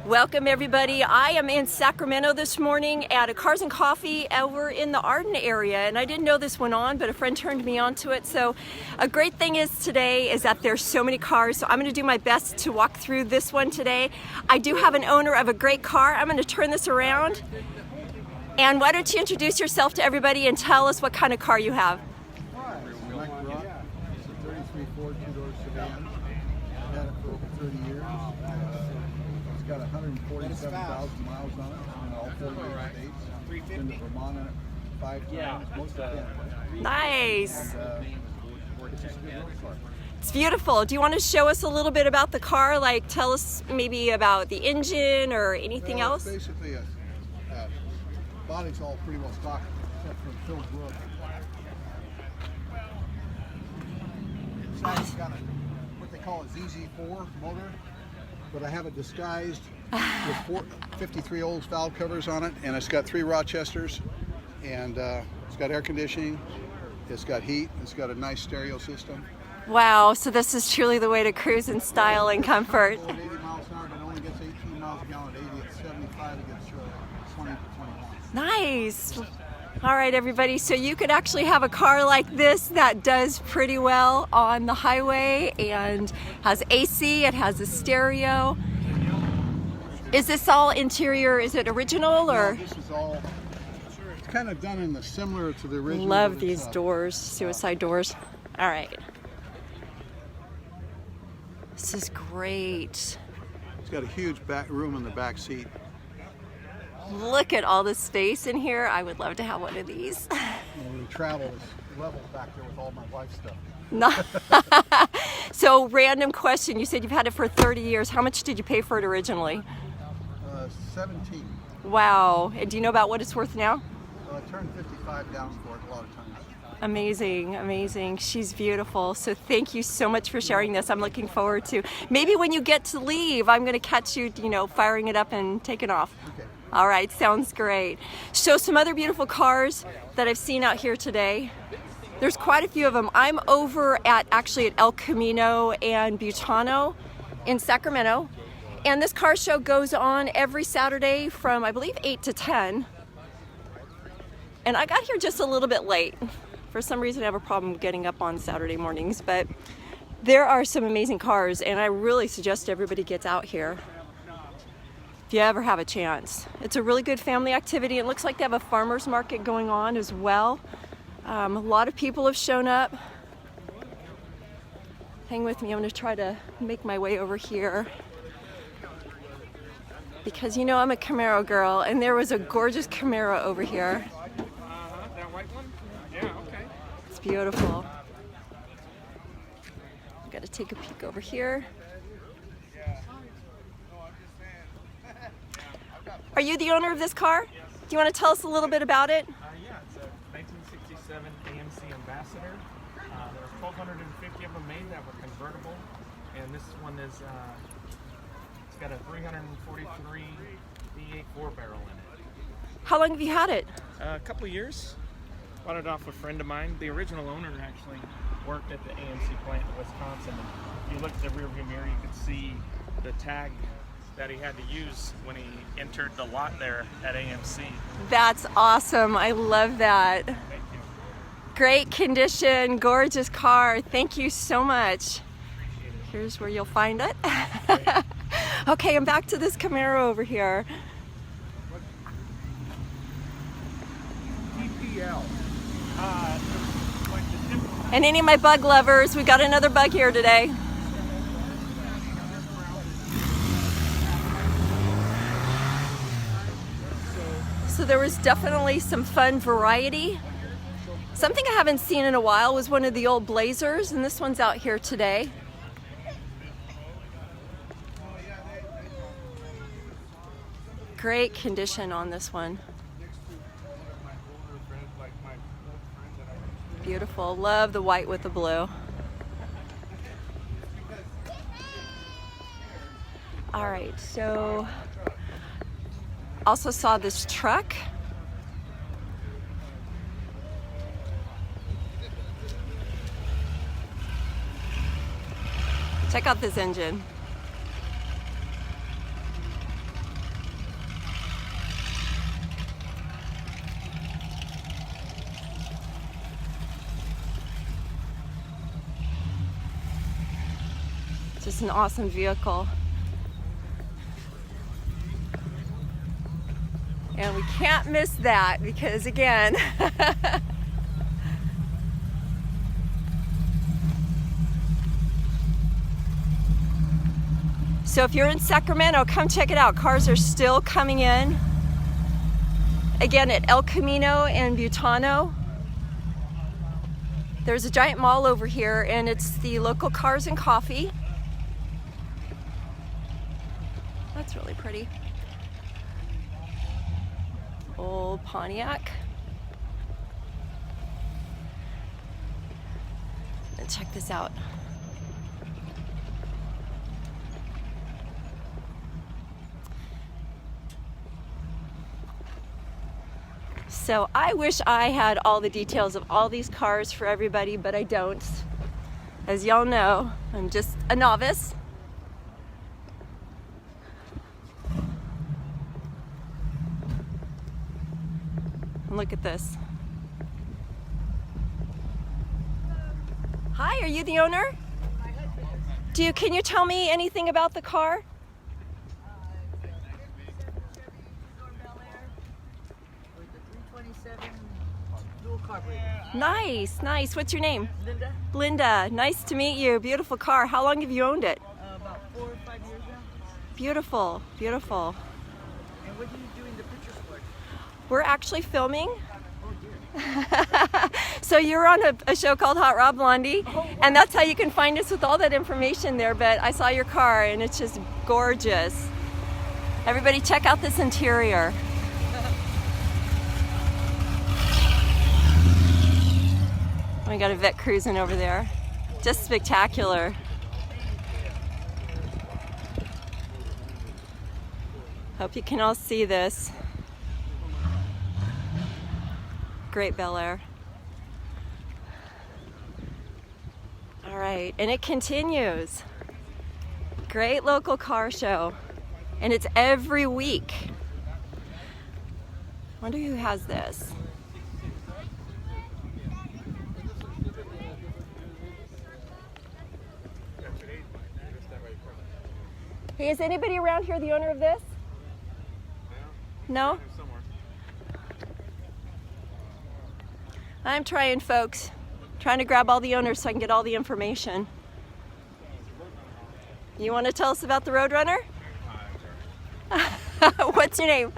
Welcome everybody. I am in Sacramento this morning at a Cars and Coffee over in the Arden area, and I didn't know this went on, but a friend turned me on to it. So a great thing is today is that there's so many cars, so I'm going to do my best to walk through this one today. I do have an owner of a great car. I'm going to turn this around, and why don't you introduce yourself to everybody and tell us what kind of car you have. Hi, it's Mike Rock. It's a 33 Ford two-door sedan. I've had it for over 30 years. It's got 147,000 miles on it in all 48 states. Been to Vermont on it 5 times, most of Canada. Nice. And, it's just a good road car. It's beautiful. Do you want to show us a little bit about the car? Like tell us maybe about the engine or anything else? Basically, body's all pretty well stock except for the filled wood. It's got what they call a ZZ4 motor, but I have it disguised with 53 old valve covers on it, and it's got 3 Rochesters, and it's got air conditioning, it's got heat, it's got a nice stereo system. Wow, so this is truly the way to cruise in style and comfort. At 80 miles an hour, but it only gets 18 miles a gallon. At 80, at 75, it gets 20 to 21. Nice. All right, everybody. So you could actually have a car like this that does pretty well on the highway and has AC. It has a stereo. Is this all interior? Is it original or? No, this is all. It's kind of done in the similar to the original. Love these doors, suicide doors. All right. This is great. It's got a huge back room in the back seat. Look at all the space in here. I would love to have one of these. When we travel, it's level back there with all my wife's stuff. No. So random question, you said you've had it for 30 years. How much did you pay for it originally? 17. Wow. And do you know about what it's worth now? I turned 55 down for it a lot of times. Amazing, amazing. She's beautiful. So thank you so much for sharing this. I'm looking forward to, maybe when you get to leave, I'm going to catch you, firing it up and taking off. Okay. All right, sounds great. So some other beautiful cars that I've seen out here today. There's quite a few of them. I'm over at El Camino and Butano in Sacramento. And this car show goes on every Saturday from, I believe, 8 to 10. And I got here just a little bit late. For some reason, I have a problem getting up on Saturday mornings, but there are some amazing cars, and I really suggest everybody gets out here if you ever have a chance. It's a really good family activity. It looks like they have a farmer's market going on as well. A lot of people have shown up. Hang with me, I'm gonna try to make my way over here. Because I'm a Camaro girl, and there was a gorgeous Camaro over here. That white one? Yeah, okay. It's beautiful. I've got to take a peek over here. Are you the owner of this car? Yes. Do you want to tell us a little bit about it? Yeah, it's a 1967 AMC Ambassador. There were 1,250 of them made that were convertible, and this one is it's got a 343 V8 4-barrel in it. How long have you had it? A couple of years. Bought it off a friend of mine. The original owner actually worked at the AMC plant in Wisconsin. And if you look at the rearview mirror, you could see the tag that he had to use when he entered the lot there at AMC. That's awesome. I love that. Thank you. Great condition, gorgeous car. Thank you so much. Here's where you'll find it. Okay, I'm back to this Camaro over here. TPL. And any of my bug lovers, we got another bug here today. So there was definitely some fun variety. Something I haven't seen in a while was one of the old Blazers, and this one's out here today. Great condition on this one. Beautiful. Love the white with the blue. All right, so also saw this truck. Check out this engine. Just an awesome vehicle. And we can't miss that because, again, so if you're in Sacramento, come check it out. Cars are still coming in. Again, at El Camino and Butano. There's a giant mall over here, and it's the local Cars and Coffee. That's really pretty. Old Pontiac. And check this out. So I wish I had all the details of all these cars for everybody, but I don't. As y'all know, I'm just a novice. And look at this. Hi, are you the owner? Can you tell me anything about the car? Nice, nice. What's your name? Linda. Linda. Nice to meet you. Beautiful car. How long have you owned it? About 4 or 5 years now. Beautiful, beautiful. And what are you doing the pictures for? We're actually filming. Oh dear. So you're on a show called Hot Rod Blondie, and that's how you can find us with all that information there. But I saw your car, and it's just gorgeous. Everybody check out this interior. We got a vet cruising over there. Just spectacular. Hope you can all see this. Great Bel Air. All right, and it continues. Great local car show. And it's every week. Wonder who has this. Hey, is anybody around here the owner of this? No? I'm trying, folks. Trying to grab all the owners so I can get all the information. You want to tell us about the Roadrunner? What's your name?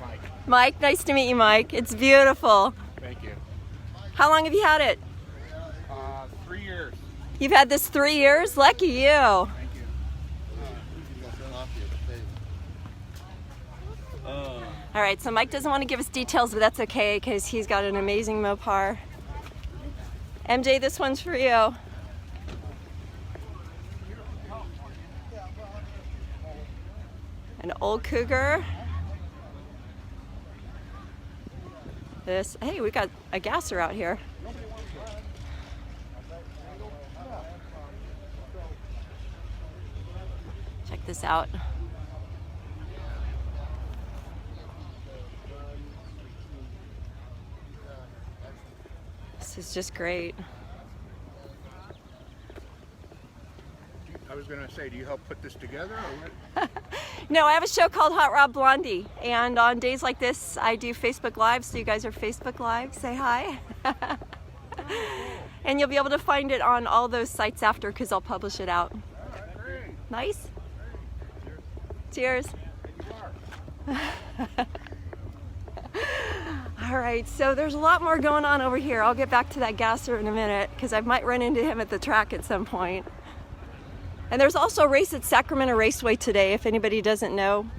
Mike. Mike, nice to meet you, Mike. It's beautiful. Thank you. How long have you had it? 3 years. You've had this 3 years? Lucky you. Thank you. All right, so Mike doesn't want to give us details, but that's okay because he's got an amazing Mopar. MJ, this one's for you. An old Cougar. This, hey, we got a gasser out here. Check this out. This is just great. I was going to say, do you help put this together or what? No, I have a show called Hot Rod Blondie, and on days like this, I do Facebook Live. So you guys are Facebook Live. Say hi. And you'll be able to find it on all those sites after, because I'll publish it out. Nice. Cheers. All right, so there's a lot more going on over here. I'll get back to that gasser in a minute because I might run into him at the track at some point. And there's also a race at Sacramento Raceway today, if anybody doesn't know.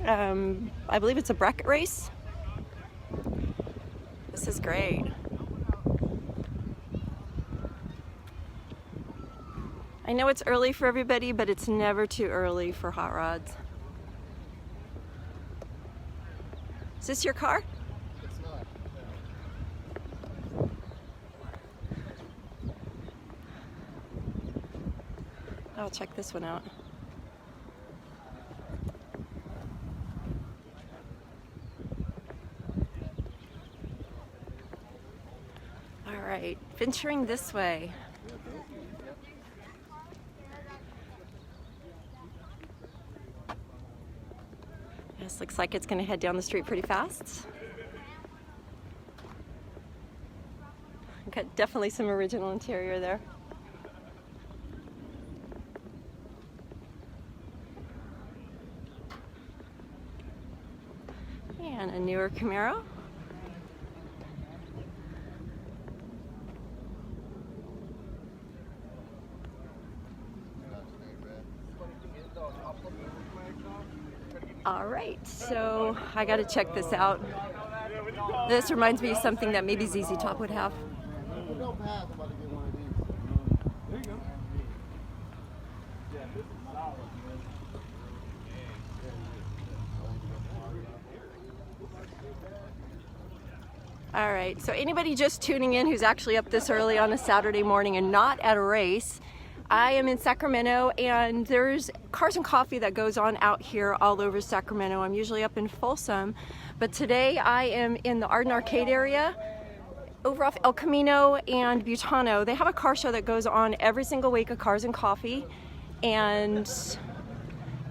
I believe it's a bracket race. This is great. I know it's early for everybody, but it's never too early for hot rods. Is this your car? It's not. I'll check this one out. All right, venturing this way. This looks like it's going to head down the street pretty fast. Got definitely some original interior there. And a newer Camaro. All right, so I got to check this out. This reminds me of something that maybe ZZ Top would have. All right, so anybody just tuning in who's actually up this early on a Saturday morning and not at a race, I am in Sacramento, and there's Cars and Coffee that goes on out here all over Sacramento. I'm usually up in Folsom, but today I am in the Arden Arcade area over off El Camino and Butano. They have a car show that goes on every single week of Cars and Coffee, and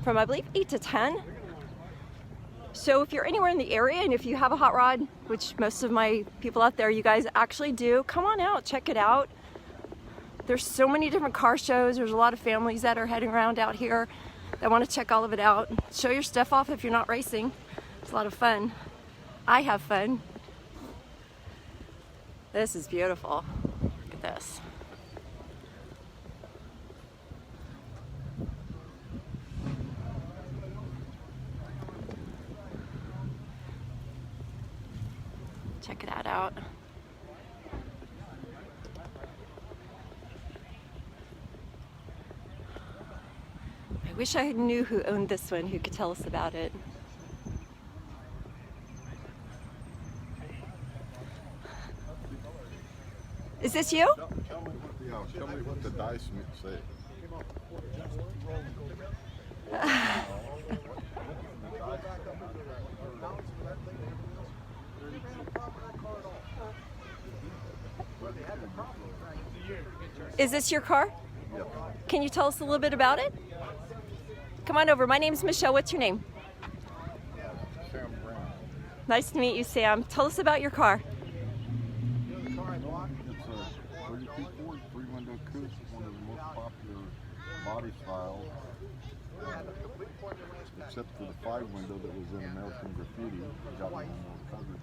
from I believe 8 to 10. So if you're anywhere in the area and if you have a hot rod, which most of my people out there, you guys actually do, come on out, check it out. There's so many different car shows. There's a lot of families that are heading around out here that want to check all of it out. Show your stuff off if you're not racing. It's a lot of fun. I have fun. This is beautiful. Look at this. Check that out. I wish I knew who owned this one, who could tell us about it. Is this you? Tell me what the dice say. Is this your car? Yep. Can you tell us a little bit about it? Come on over. My name's Michelle. What's your name? Sam Brown. Nice to meet you, Sam. Tell us about your car. It's a 32 Ford 3-window coupe, one of the most popular body styles, except for the 5-window that was in American Graffiti. We got one more covered.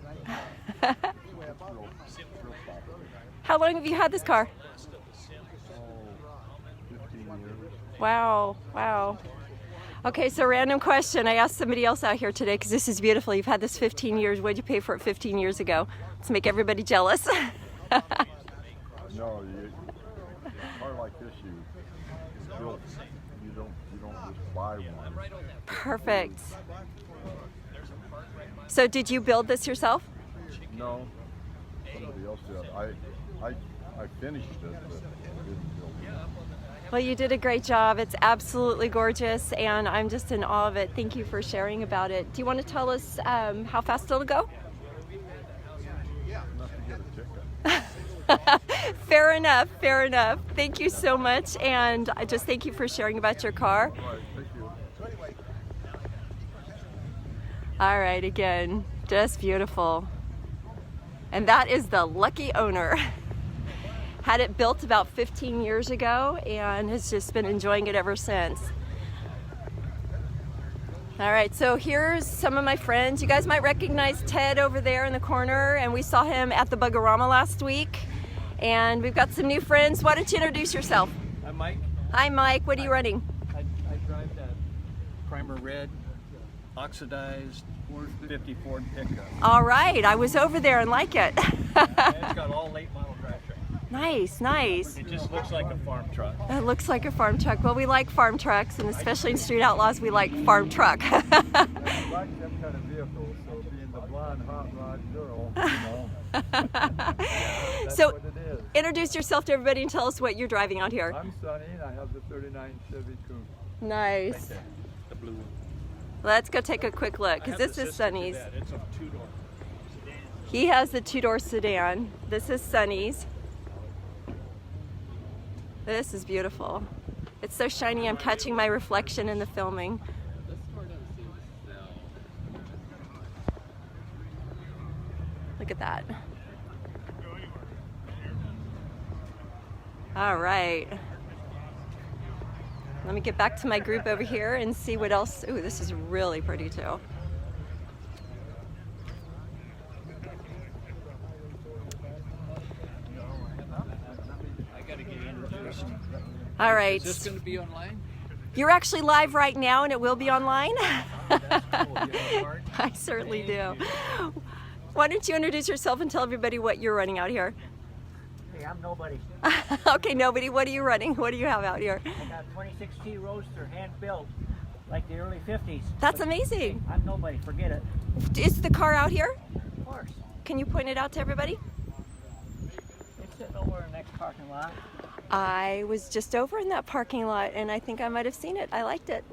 It's real popular. How long have you had this car? 15 years. Wow, wow. Okay, so random question. I asked somebody else out here today because this is beautiful. You've had this 15 years. What did you pay for it 15 years ago? Let's make everybody jealous. No, a car like this, you don't just buy one. Perfect. So did you build this yourself? No, somebody else did. I finished it, but I didn't build it. Well, you did a great job. It's absolutely gorgeous, and I'm just in awe of it. Thank you for sharing about it. Do you want to tell us how fast it'll go? Enough to get a ticket. Fair enough, fair enough. Thank you so much, and I just thank you for sharing about your car. All right, thank you. All right, again, just beautiful. And that is the lucky owner. Had it built about 15 years ago and has just been enjoying it ever since. All right, so here's some of my friends. You guys might recognize Ted over there in the corner, and we saw him at the Buggerama last week. And we've got some new friends. Why don't you introduce yourself? I'm Mike. Hi, Mike. What are you running? I drive that primer red, oxidized 450 Ford pickup. All right, I was over there and like it. And it's got all late model drivetrain. Nice, nice. It just looks like a farm truck. It looks like a farm truck. Well, we like farm trucks, and especially in Street Outlaws, we like farm truck. I like them kind of vehicles, so being the blonde hot rod girl, you know, that's So, what it is. introduce yourself to everybody and tell us what you're driving out here. I'm Sonny, and I have the 39 Chevy Coupe. Nice. The blue one. Let's go take a quick look, because this is Sonny's. It's a two-door. He has the two-door sedan. This is Sonny's. This is beautiful. It's so shiny, I'm catching my reflection in the filming. Look at that. All right. Let me get back to my group over here and see what else. Ooh, this is really pretty too. All right. Is this going to be online? You're actually live right now, and it will be online. That's cool. You have a card? I certainly do. Why don't you introduce yourself and tell everybody what you're running out here? Hey, I'm nobody. Okay, nobody. What are you running? What do you have out here? I got a 26T Roadster, hand built, like the early 50s. That's amazing. I'm nobody, forget it. Is the car out here? Of course. Can you point it out to everybody? It's sitting over in the next parking lot. I was just over in that parking lot, and I think I might have seen it. I liked it.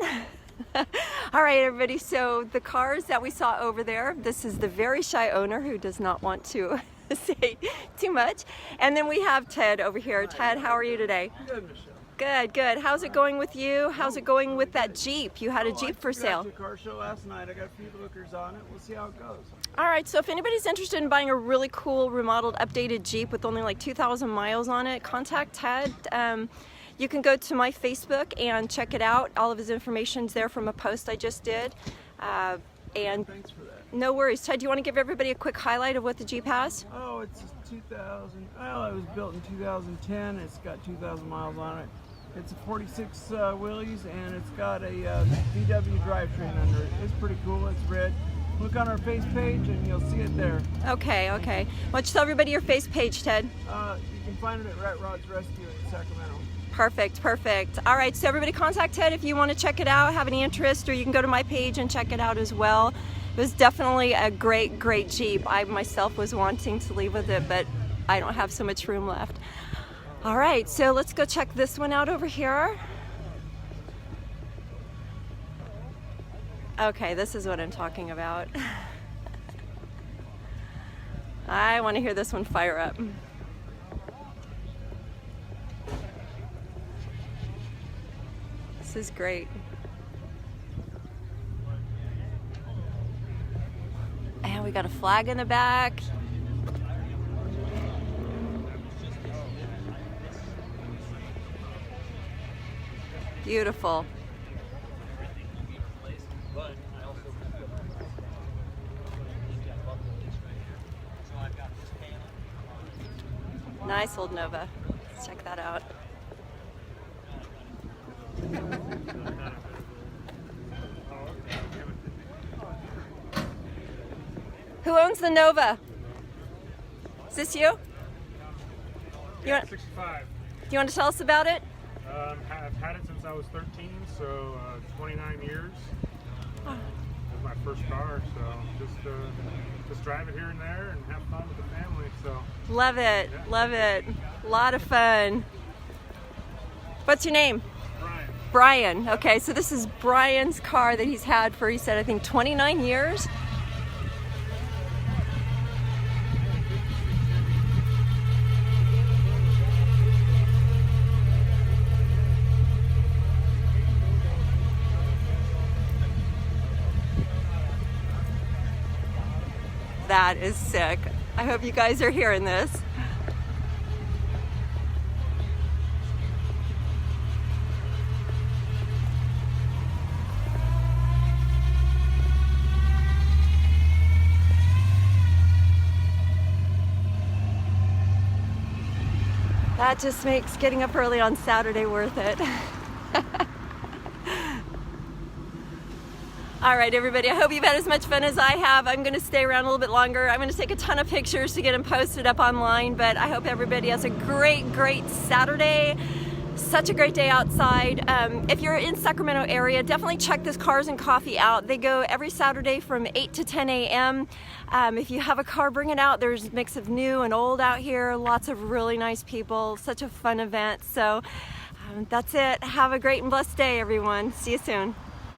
All right, everybody. So the cars that we saw over there, this is the very shy owner who does not want to say too much. And then we have Ted over here. Ted, how are you today? Good, Michelle. Good, good. How's it going with you? How's it going with that Jeep? You had a Jeep for sale. I went to the car show last night. I got a few lookers on it. We'll see how it goes. All right, so if anybody's interested in buying a really cool remodeled updated Jeep with only like 2,000 miles on it, contact Ted. You can go to my Facebook and check it out. All of his information's there from a post I just did. And Thanks for that. no worries. Ted, do you want to give everybody a quick highlight of what the Jeep has? Oh, it's 2000. Well, it was built in 2010. It's got 2,000 miles on it. It's a 46 wheelies, and it's got a VW drivetrain under it. It's pretty cool. It's red. Look on our face page, and you'll see it there. Okay, okay. Why don't you tell everybody your face page, Ted? You can find it at Rat Rod's Rescue in Sacramento. Perfect, perfect. All right, so everybody contact Ted if you want to check it out, have any interest, or you can go to my page and check it out as well. It was definitely a great, great Jeep. I myself was wanting to leave with it, but I don't have so much room left. All right, so let's go check this one out over here. Okay, this is what I'm talking about. I want to hear this one fire up. This is great. And we got a flag in the back. Beautiful. Nice old Nova. Let's check that out. Who owns the Nova? Is this you? You want, 65. do you want to tell us about it? I've had it since I was 13, so 29 years. It was my first car, so just drive it here and there and have fun with the family. So Love it, yeah. love it. A lot of fun. What's your name? Brian. Brian. Okay, so this is Brian's car that he's had for, he said, I think 29 years. That is sick. I hope you guys are hearing this. That just makes getting up early on Saturday worth it. All right, everybody, I hope you've had as much fun as I have. I'm gonna stay around a little bit longer. I'm gonna take a ton of pictures to get them posted up online, but I hope everybody has a great, great Saturday. Such a great day outside. If you're in Sacramento area, definitely check this Cars and Coffee out. They go every Saturday from 8 to 10 a.m. If you have a car, bring it out. There's a mix of new and old out here. Lots of really nice people. Such a fun event. So that's it. Have a great and blessed day, everyone. See you soon.